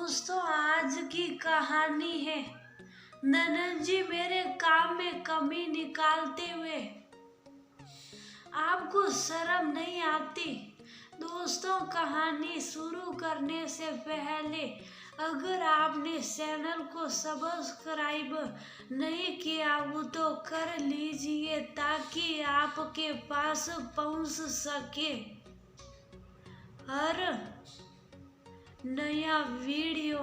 दोस्तों, आज की कहानी है ननद जी मेरे काम में कमी निकालते हुए। आपको शर्म नहीं आती? दोस्तों, कहानी शुरू करने से पहले अगर आपने चैनल को सब्सक्राइब नहीं किया वो तो कर लीजिए ताकि आपके पास पहुंच सके हर नया वीडियो।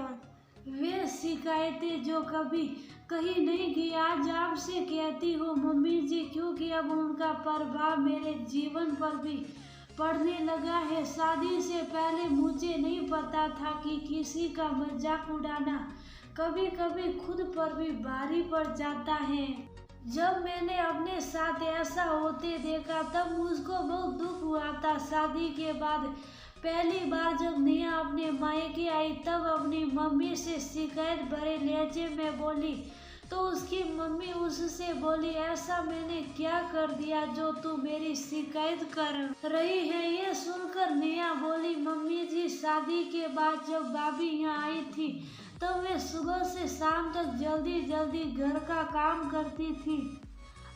वे शिकायतें जो कभी कहीं नहीं की आज आपसे कहती हो मम्मी जी, क्योंकि अब उनका प्रभाव मेरे जीवन पर भी पड़ने लगा है। शादी से पहले मुझे नहीं पता था कि किसी का मजाक उड़ाना कभी कभी खुद पर भी भारी पड़ जाता है। जब मैंने अपने साथ ऐसा होते देखा तब मुझको बहुत दुख हुआ था। शादी के बाद पहली बार जब नेहा अपने मायके आई तब अपनी मम्मी से शिकायत भरे लहजे में बोली तो उसकी मम्मी उससे बोली, ऐसा मैंने क्या कर दिया जो तू मेरी शिकायत कर रही है? ये सुनकर नेहा बोली, मम्मी जी, शादी के बाद जब भाभी यहाँ आई थी तब मैं सुबह से शाम तक जल्दी जल्दी घर का काम करती थी।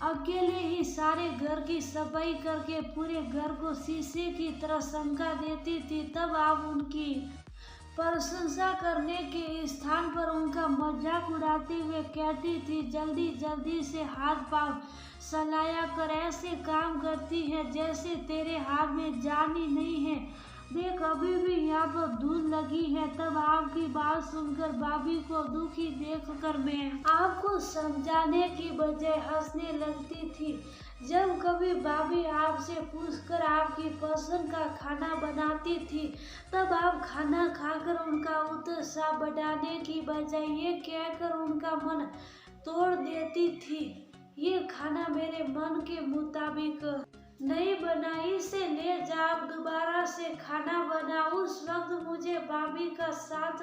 अकेले ही सारे घर की सफाई करके पूरे घर को शीशे की तरह चमका देती थी। तब आप उनकी प्रशंसा करने के स्थान पर उनका मजाक उड़ाते हुए कहती थी, जल्दी जल्दी से हाथ पांव चलाया कर, ऐसे काम करती है जैसे तेरे हाथ में जान ही नहीं है। देख, अभी भी यहाँ पर धूल लगी है। तब आपकी बात सुनकर भाभी को दुखी देखकर मैं आपको समझाने की बजाय हंसने लगती थी। जब कभी भाभी आपसे पूछकर आपकी पसंद का खाना बनाती थी तब आप खाना खाकर उनका उत्साह बढ़ाने की बजाय ये कहकर उनका मन तोड़ देती थी, ये खाना मेरे मन के मुताबिक नहीं बना, इसे ले जा, आप दोबारा से खाना बना। उस वक्त मुझे भाभी का साथ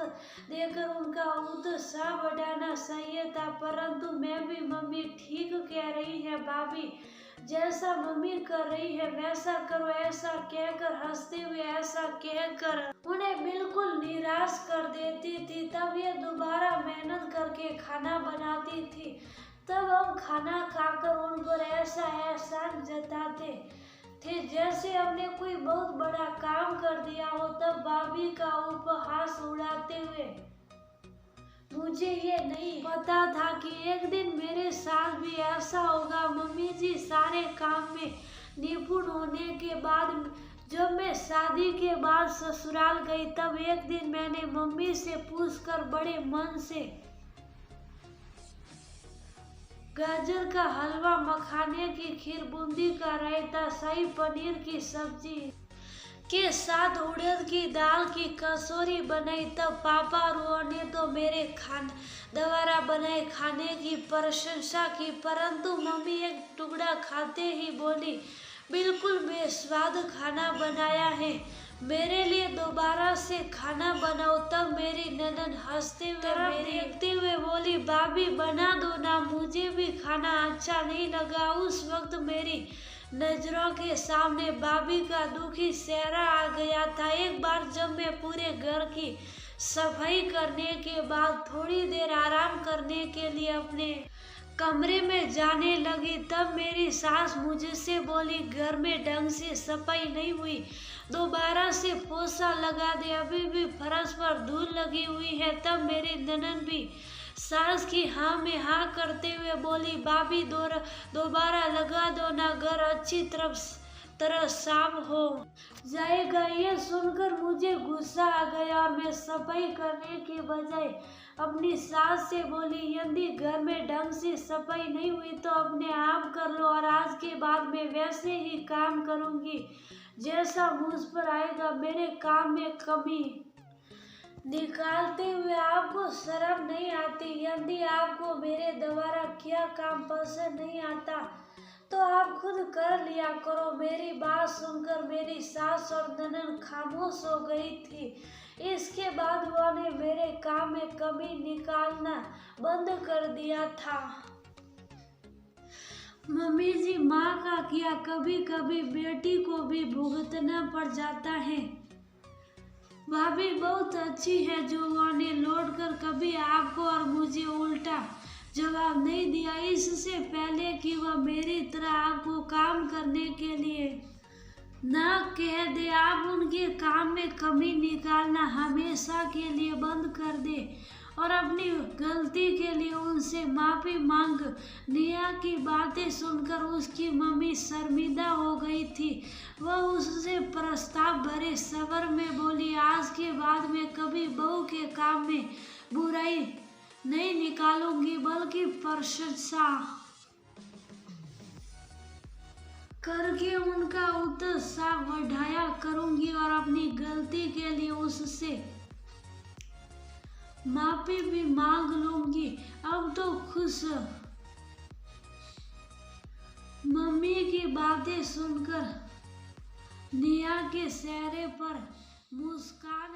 देकर उनका उत्साह बढ़ाना चाहिए था, परंतु मैं भी मम्मी ठीक कह रही है भाभी, जैसा मम्मी कर रही है वैसा करो, ऐसा कहकर हंसते हुए ऐसा कहकर उन्हें बिल्कुल निराश कर देती थी। तब ये दोबारा मेहनत करके खाना बनाती थी। तब हम खाना खाकर उन पर ऐसा एहसान जताते थे जैसे हमने कोई बहुत बड़ा काम कर दिया हो। तब भाभी का उपहास उड़ाते हुए मुझे ये नहीं पता था कि एक दिन मेरे साथ भी ऐसा होगा। मम्मी जी, सारे काम में निपुण होने के बाद जब मैं शादी के बाद ससुराल गई तब एक दिन मैंने मम्मी से पूछकर बड़े मन से गाजर का हलवा, मखाने की खीर, बूंदी का रायता, शाही पनीर की सब्जी के साथ उड़द की दाल की कचौरी बनाई। तब पापा रोने तो मेरे दोबारा बनाए खाने की प्रशंसा की, परंतु मम्मी एक टुकड़ा खाते ही बोली, बिल्कुल बेस्वाद खाना बनाया है, मेरे लिए दोबारा से खाना बनाओ। तब मेरी ननद हंसते हुए देखते हुए बोली, भाभी बना दो ना, मुझे भी खाना अच्छा नहीं लगा। उस वक्त मेरी नजरों के सामने भाभी का दुखी चेहरा आ गया था। एक बार जब मैं पूरे घर की सफाई करने के बाद थोड़ी देर आराम करने के लिए अपने कमरे में जाने लगी तब मेरी सास मुझसे बोली, घर में ढंग से सफाई नहीं हुई, दोबारा से पोछा लगा दे, अभी भी फर्श पर धूल लगी हुई है। तब मेरी ननद भी सास की हाँ में हाँ करते हुए बोली, भाभी दोबारा लगा दो ना, घर अच्छी तरह साफ हो जाएगा। ये सुनकर मुझे गुस्सा आ गया और मैं सफाई करने के बजाय अपनी सास से बोली, यदि घर में ढंग से सफाई नहीं हुई तो अपने आप कर लो और आज के बाद मैं वैसे ही काम करूंगी जैसा मुझ पर आएगा। मेरे काम में कमी निकालते हुए आपको शर्म नहीं आती? यदि आपको मेरे द्वारा क्या काम पसंद नहीं आता तो आप खुद कर लिया करो। मेरी बात सुनकर मेरी सास और ननद खामोश हो गई थी। इसके बाद उन्होंने मेरे काम में कमी निकालना बंद कर दिया था। मम्मी जी, माँ का किया कभी कभी बेटी को भी भुगतना पड़ जाता है। भाभी बहुत अच्छी है जो उन्होंने लौट कर कभी आपको और मुझे उल्टा जवाब नहीं दिया, इससे पहले कि वह मेरी तरह आपको काम करने के लिए ना कह दे। आप उनके काम में कमी निकालना हमेशा के लिए बंद कर दे और अपनी गलती के लिए उनसे माफी मांग। निया की बातें सुनकर उसकी मम्मी शर्मिंदा हो गई थी। वह उससे प्रस्ताव भरे स्वर में बोली, आज के बाद मैं कभी बहू के काम में बुराई नहीं निकालूंगी बल्कि प्रशंसा करके उनका उत्साह बढ़ाया करूंगी और अपनी गलती के लिए उससे माफी भी मांग लूंगी। अब तो खुश मम्मी की बातें सुनकर निया के चेहरे पर मुस्कान